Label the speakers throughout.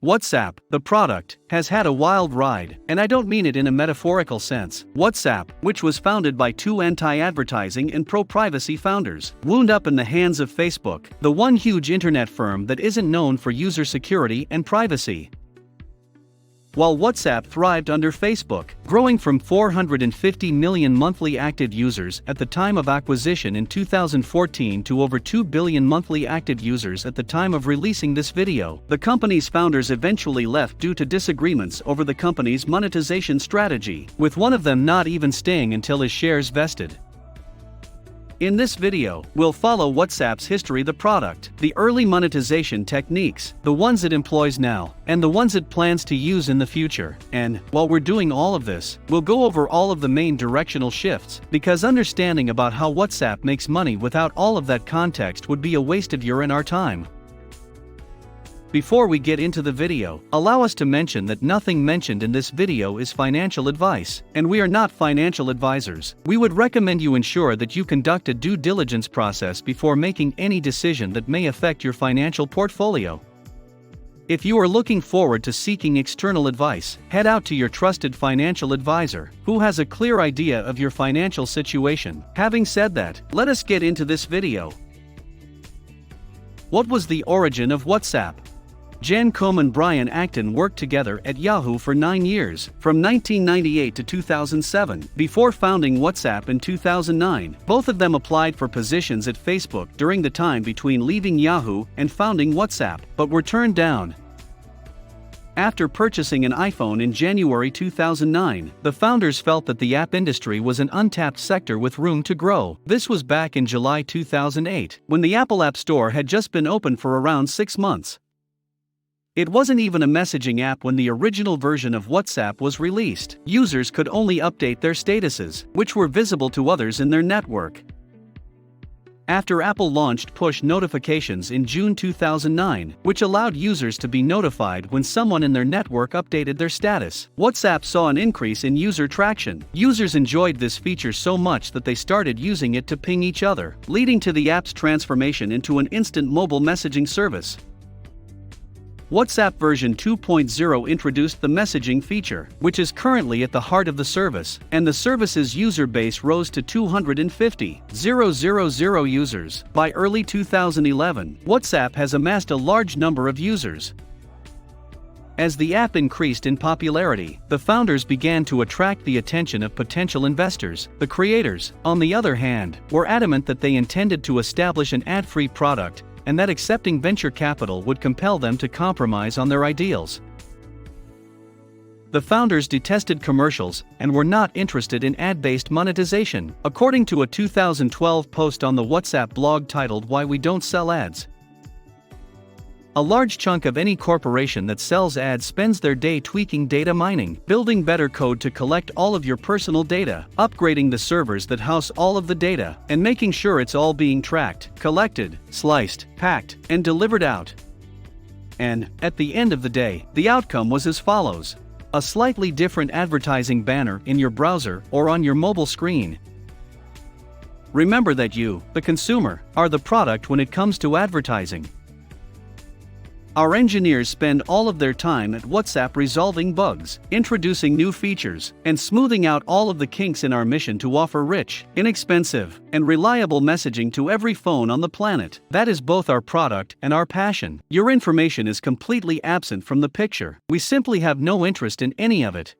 Speaker 1: WhatsApp, the product, has had a wild ride, and I don't mean it in a metaphorical sense. WhatsApp, which was founded by two anti-advertising and pro-privacy founders, wound up in the hands of Facebook, the one huge internet firm that isn't known for user security and privacy. While WhatsApp thrived under Facebook, growing from 450 million monthly active users at the time of acquisition in 2014 to over 2 billion monthly active users at the time of releasing this video, the company's founders eventually left due to disagreements over the company's monetization strategy, with one of them not even staying until his shares vested. In this video, we'll follow WhatsApp's history, the product, the early monetization techniques, the ones it employs now, and the ones it plans to use in the future. And, while we're doing all of this, we'll go over all of the main directional shifts, because understanding about how WhatsApp makes money without all of that context would be a waste of your and our time. Before we get into the video, allow us to mention that nothing mentioned in this video is financial advice, and we are not financial advisors. We would recommend you ensure that you conduct a due diligence process before making any decision that may affect your financial portfolio. If you are looking forward to seeking external advice, head out to your trusted financial advisor, who has a clear idea of your financial situation. Having said that, let us get into this video. What was the origin of WhatsApp? Jan Koum and Brian Acton worked together at Yahoo for 9 years, from 1998 to 2007, before founding WhatsApp in 2009. Both of them applied for positions at Facebook during the time between leaving Yahoo and founding WhatsApp, but were turned down. After purchasing an iPhone in January 2009, the founders felt that the app industry was an untapped sector with room to grow. This was back in July 2008, when the Apple App Store had just been open for around 6 months. It wasn't even a messaging app when the original version of WhatsApp was released. Users could only update their statuses, which were visible to others in their network. After Apple launched push notifications in June 2009, which allowed users to be notified when someone in their network updated their status, WhatsApp saw an increase in user traction. Users enjoyed this feature so much that they started using it to ping each other, leading to the app's transformation into an instant mobile messaging service. WhatsApp version 2.0 introduced the messaging feature, which is currently at the heart of the service, and the service's user base rose to 250,000 users. By early 2011, WhatsApp has amassed a large number of users. As the app increased in popularity, the founders began to attract the attention of potential investors. The creators, on the other hand, were adamant that they intended to establish an ad-free product, and that accepting venture capital would compel them to compromise on their ideals. The founders detested commercials and were not interested in ad-based monetization, according to a 2012 post on the WhatsApp blog titled "Why We Don't Sell Ads." A large chunk of any corporation that sells ads spends their day tweaking data mining, building better code to collect all of your personal data, upgrading the servers that house all of the data, and making sure it's all being tracked, collected, sliced, packed, and delivered out. And, at the end of the day, the outcome was as follows: a slightly different advertising banner in your browser or on your mobile screen. Remember that you, the consumer, are the product when it comes to advertising. Our engineers spend all of their time at WhatsApp resolving bugs, introducing new features, and smoothing out all of the kinks in our mission to offer rich, inexpensive, and reliable messaging to every phone on the planet. That is both our product and our passion. Your information is completely absent from the picture. We simply have no interest in any of it.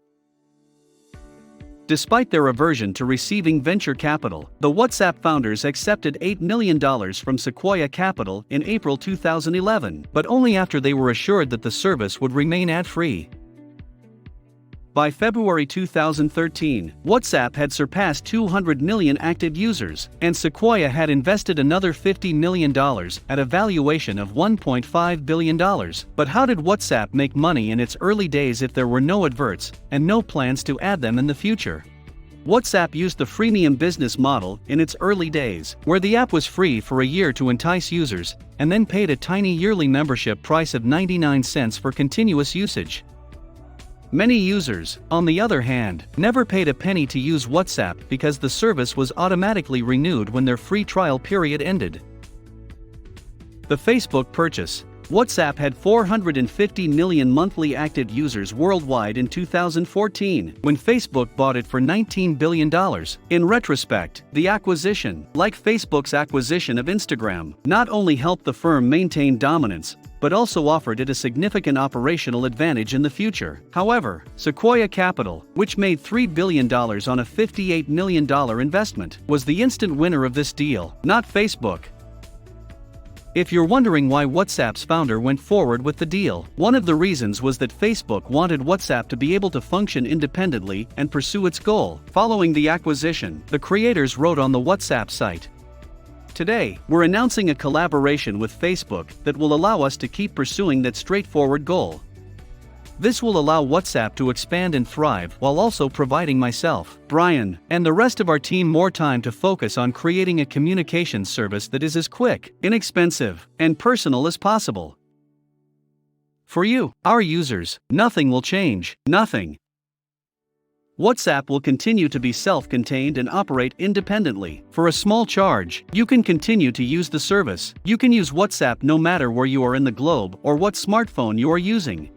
Speaker 1: Despite their aversion to receiving venture capital, the WhatsApp founders accepted $8 million from Sequoia Capital in April 2011, but only after they were assured that the service would remain ad-free. By February 2013, WhatsApp had surpassed 200 million active users, and Sequoia had invested another $50 million at a valuation of $1.5 billion. But how did WhatsApp make money in its early days if there were no adverts, and no plans to add them in the future? WhatsApp used the freemium business model in its early days, where the app was free for a year to entice users, and then paid a tiny yearly membership price of 99 cents for continuous usage. Many users, on the other hand, never paid a penny to use WhatsApp because the service was automatically renewed when their free trial period ended. The Facebook purchase. WhatsApp had 450 million monthly active users worldwide in 2014, when Facebook bought it for $19 billion. In retrospect, the acquisition, like Facebook's acquisition of Instagram, not only helped the firm maintain dominance, but also offered it a significant operational advantage in the future. However, Sequoia Capital, which made $3 billion on a $58 million investment, was the instant winner of this deal, not Facebook. If you're wondering why WhatsApp's founder went forward with the deal, one of the reasons was that Facebook wanted WhatsApp to be able to function independently and pursue its goal. Following the acquisition, the creators wrote on the WhatsApp site, "Today, we're announcing a collaboration with Facebook that will allow us to keep pursuing that straightforward goal. This will allow WhatsApp to expand and thrive while also providing myself, Brian, and the rest of our team more time to focus on creating a communications service that is as quick, inexpensive, and personal as possible. For you, our users, nothing will change, nothing. WhatsApp will continue to be self-contained and operate independently. For a small charge, you can continue to use the service. You can use WhatsApp no matter where you are in the globe or what smartphone you are using.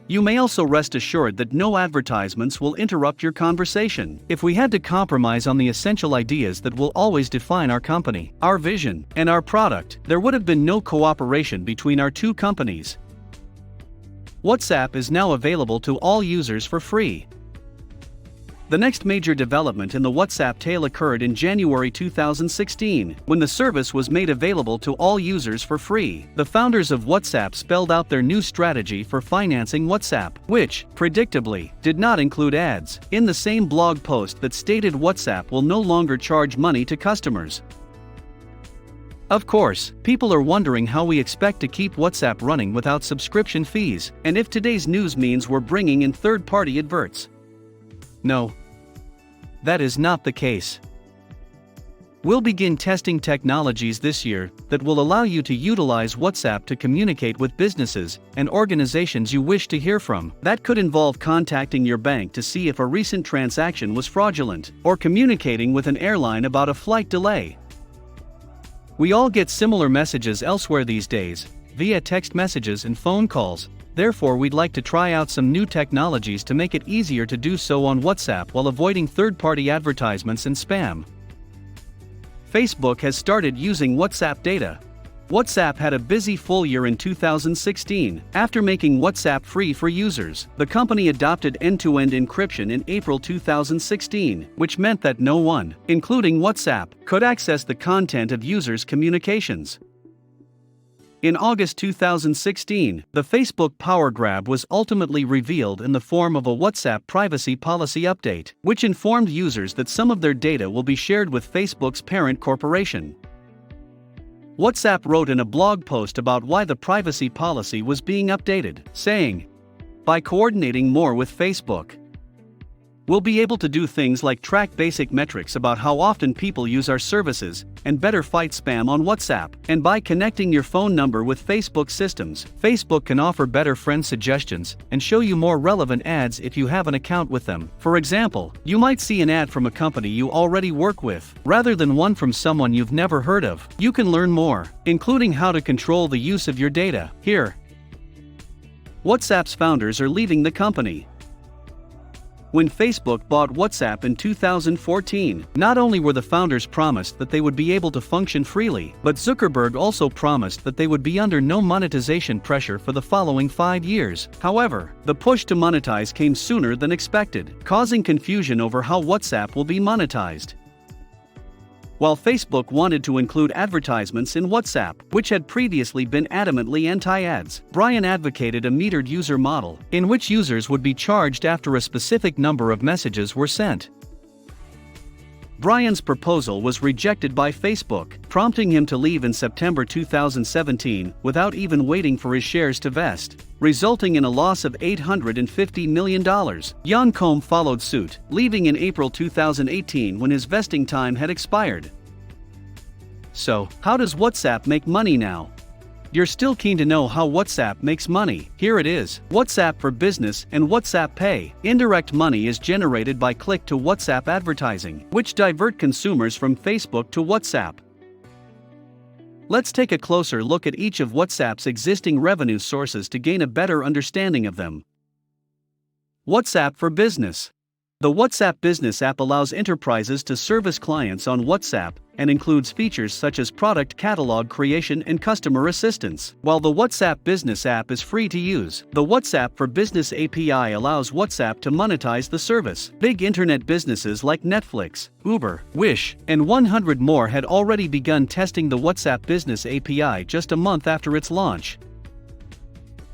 Speaker 1: You may also rest assured that no advertisements will interrupt your conversation. If we had to compromise on the essential ideas that will always define our company, our vision, and our product, there would have been no cooperation between our two companies. WhatsApp is now available to all users for free." The next major development in the WhatsApp tale occurred in January 2016, when the service was made available to all users for free. The founders of WhatsApp spelled out their new strategy for financing WhatsApp, which, predictably, did not include ads, in the same blog post that stated WhatsApp will no longer charge money to customers. Of course, people are wondering how we expect to keep WhatsApp running without subscription fees, and if today's news means we're bringing in third-party adverts. No. That is not the case. We'll begin testing technologies this year that will allow you to utilize WhatsApp to communicate with businesses and organizations you wish to hear from. That could involve contacting your bank to see if a recent transaction was fraudulent, or communicating with an airline about a flight delay. We all get similar messages elsewhere these days, via text messages and phone calls. Therefore, we'd like to try out some new technologies to make it easier to do so on WhatsApp while avoiding third-party advertisements and spam. Facebook has started using WhatsApp data. WhatsApp had a busy full year in 2016. After making WhatsApp free for users, the company adopted end-to-end encryption in April 2016, which meant that no one, including WhatsApp, could access the content of users' communications. In August 2016, the Facebook power grab was ultimately revealed in the form of a WhatsApp privacy policy update, which informed users that some of their data will be shared with Facebook's parent corporation. WhatsApp wrote in a blog post about why the privacy policy was being updated, saying, "By coordinating more with Facebook, we'll be able to do things like track basic metrics about how often people use our services, and better fight spam on WhatsApp. And by connecting your phone number with Facebook systems, Facebook can offer better friend suggestions and show you more relevant ads if you have an account with them. For example, you might see an ad from a company you already work with, rather than one from someone you've never heard of. You can learn more, including how to control the use of your data, here." WhatsApp's founders are leaving the company. When Facebook bought WhatsApp in 2014, not only were the founders promised that they would be able to function freely, but Zuckerberg also promised that they would be under no monetization pressure for the following 5 years. However, the push to monetize came sooner than expected, causing confusion over how WhatsApp will be monetized. While Facebook wanted to include advertisements in WhatsApp, which had previously been adamantly anti-ads, Brian advocated a metered user model, in which users would be charged after a specific number of messages were sent. Brian's proposal was rejected by Facebook, prompting him to leave in September 2017 without even waiting for his shares to vest, resulting in a loss of $850 million. Jan Koum followed suit, leaving in April 2018 when his vesting time had expired. So, how does WhatsApp make money now? You're still keen to know how WhatsApp makes money. Here it is: WhatsApp for Business and WhatsApp Pay. Indirect money is generated by click-to-WhatsApp advertising, which divert consumers from Facebook to WhatsApp. Let's take a closer look at each of WhatsApp's existing revenue sources to gain a better understanding of them. WhatsApp for Business. The WhatsApp Business app allows enterprises to service clients on WhatsApp and includes features such as product catalog creation and customer assistance. While the WhatsApp Business app is free to use, the WhatsApp for Business API allows WhatsApp to monetize the service. Big internet businesses like Netflix, Uber, Wish, and 100 more had already begun testing the WhatsApp Business API just a month after its launch.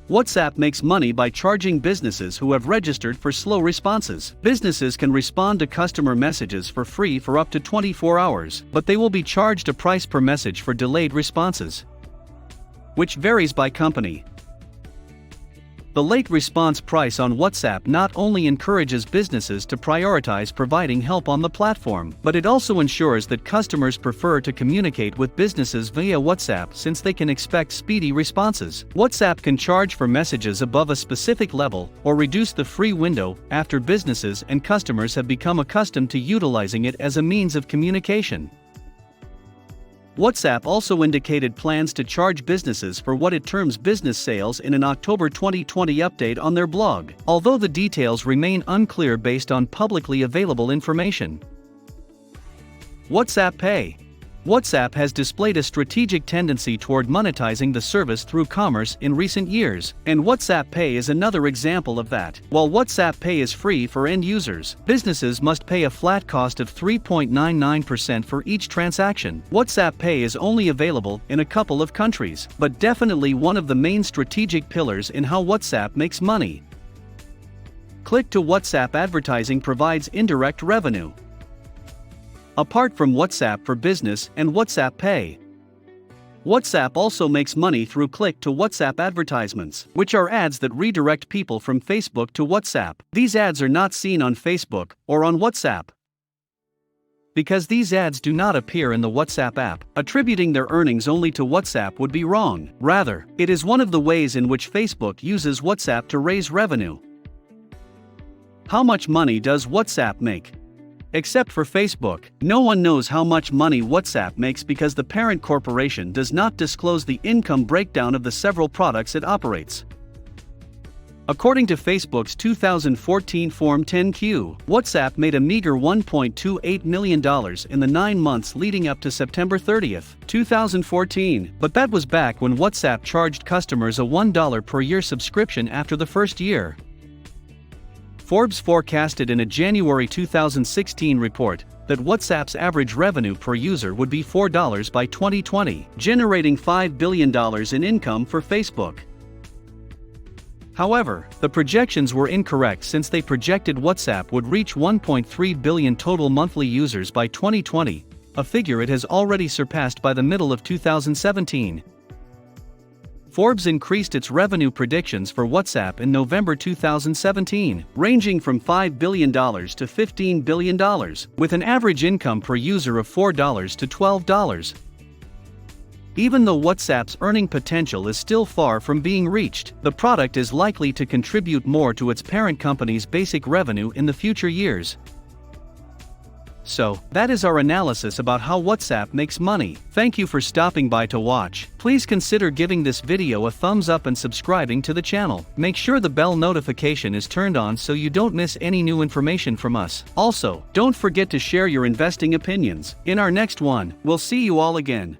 Speaker 1: WhatsApp makes money by charging businesses who have registered for slow responses. Businesses can respond to customer messages for free for up to 24 hours, but they will be charged a price per message for delayed responses, which varies by company. The late response price on WhatsApp not only encourages businesses to prioritize providing help on the platform, but it also ensures that customers prefer to communicate with businesses via WhatsApp since they can expect speedy responses. WhatsApp can charge for messages above a specific level or reduce the free window after businesses and customers have become accustomed to utilizing it as a means of communication. WhatsApp also indicated plans to charge businesses for what it terms business sales in an October 2020 update on their blog, although the details remain unclear based on publicly available information. WhatsApp Pay. WhatsApp has displayed a strategic tendency toward monetizing the service through commerce in recent years, and WhatsApp Pay is another example of that. While WhatsApp Pay is free for end users, businesses must pay a flat cost of 3.99% for each transaction. WhatsApp Pay is only available in a couple of countries, but definitely one of the main strategic pillars in how WhatsApp makes money. Click to WhatsApp advertising provides indirect revenue. Apart from WhatsApp for Business and WhatsApp Pay, WhatsApp also makes money through click to WhatsApp advertisements, which are ads that redirect people from Facebook to WhatsApp. These ads are not seen on Facebook or on WhatsApp, because these ads do not appear in the WhatsApp app. Attributing their earnings only to WhatsApp would be wrong. Rather, it is one of the ways in which Facebook uses WhatsApp to raise revenue. How much money does WhatsApp make? Except for Facebook, no one knows how much money WhatsApp makes because the parent corporation does not disclose the income breakdown of the several products it operates. According to Facebook's 2014 Form 10-Q, WhatsApp made a meager $1.28 million in the 9 months leading up to September 30, 2014, but that was back when WhatsApp charged customers a $1 per year subscription after the first year. Forbes forecasted in a January 2016 report that WhatsApp's average revenue per user would be $4 by 2020, generating $5 billion in income for Facebook. However, the projections were incorrect since they projected WhatsApp would reach 1.3 billion total monthly users by 2020, a figure it has already surpassed by the middle of 2017. Forbes increased its revenue predictions for WhatsApp in November 2017, ranging from $5 billion to $15 billion, with an average income per user of $4 to $12. Even though WhatsApp's earning potential is still far from being reached, the product is likely to contribute more to its parent company's basic revenue in the future years. So, that is our analysis about how WhatsApp makes money. Thank you for stopping by to watch. Please consider giving this video a thumbs up and subscribing to the channel. Make sure the bell notification is turned on so you don't miss any new information from us. Also, don't forget to share your investing opinions. In our next one, we'll see you all again.